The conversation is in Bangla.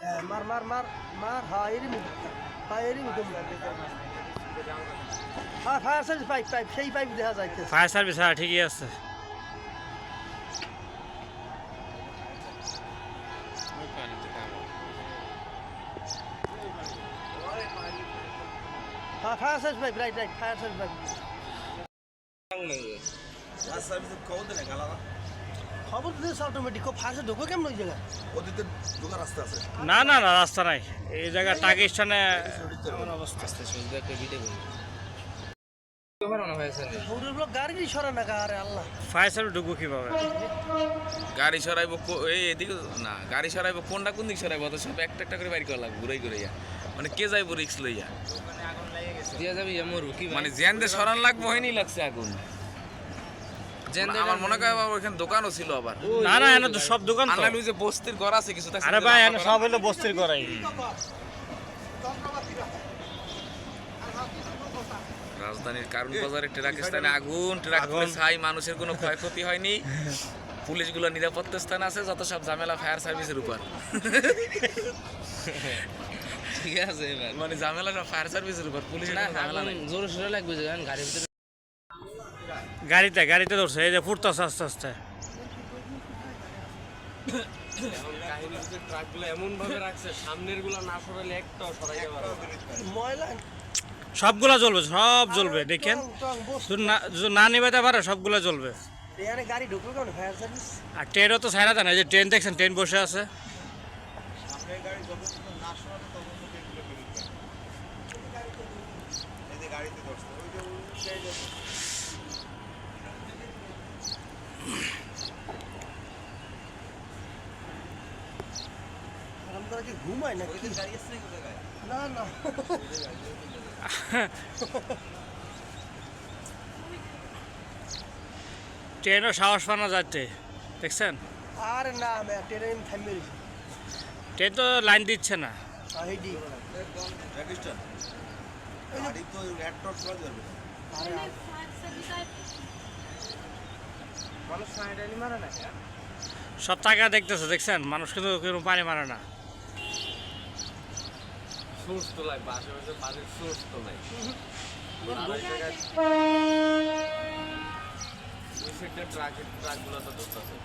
মার মার মার মার হ্যাঁ এরই মুখ হ্যাঁ এরই মুখে হ্যাঁ ফায়ার সার্ভিস পাইপ পাইপ সেই পাইপ দেখা যাইতেছে ফায়ার সার্ভিস হ্যাঁ ঠিকই আছে। হ্যাঁ fire service pipe right right fire service pipe খবর দিতেছে অটোমেটিক ফায়ার ঢুকো কেমন ওই জায়গায় না না না রাস্তা নাই এই জায়গা টাকি স্থানে অবস্থা। গাড়ি সরা না আরে আল্লাহ ফায়ার সার্ভিস ঢুকবো কিভাবে? গাড়ি সরাইব এই এদিকে না গাড়ি সরাইব কোনটা কোন দিক সরাইব তো সব একটা একটা করে বাইর করা লাগবে ঘুরাই ঘুরাইয়া মানে কে যাইব রিক্স লইয়া মানে জেনদে সরান লাগবে হয়নি লাগছে আগুন আমার মনে হয় ওইখানে দোকানও ছিল আবার না না এনে তো সব দোকান তো। আনালু যে বস্তির ঘর আছে কিছু আরে ভাই এনে সব হলো বস্তির করাই। রাজধানীর কারণ বাজারে ট্রাক স্থানে আগুন ট্রাক ছাই মানুষের কোনো ক্ষয়ক্ষতি হয়নি পুলিশগুলো নিরাপত্তা স্থানে আছে যত সব ঝামেলা ফায়ার সার্ভিসের উপর ঠিক আছে মানে ঝামেলা সব ফায়ার সার্ভিসের উপর পুলিশের ঝামেলা নাই জোরে সোরে লাগবে যে গাড়ির ভিতরে গাড়িতে ধরছে এই যে ফুটতেছে আস্তে আস্তে। ট্রাকগুলো এমন ভাবে রাখছে সামনের গুলো না সরাইলে একটাও সরাইতে পারবে ময়লা সবগুলা জ্বলবে সব জ্বলবে দেখেন যদি না নিবাইতে পারে সবগুলা জ্বলবে। এখানে গাড়ি ঢুকলো কেমন ফায়ার সার্ভিস আর ট্রেনও তো ছাড়া দেয় না, যে ট্রেন দেখছেন ট্রেন বসে আছে। আমরা কি ঘুমাই না কি না না ট্রেনও সাহস পানা যাচ্ছে দেখছেন। আরে না আমি ট্রেন থামিয়ে দিছি ট্রেন তো লাইন দিচ্ছে না। আইডি মানুষ সাইডালি মারে না সব টাকা দেখতেছে দেখছেন, মানুষ কিন্তু কেউ পানি মারে না। সোর্স তো লাগবে আশেপাশে পানির সোর্স তো নাই ট্রাকগুলো তো ধরতেছে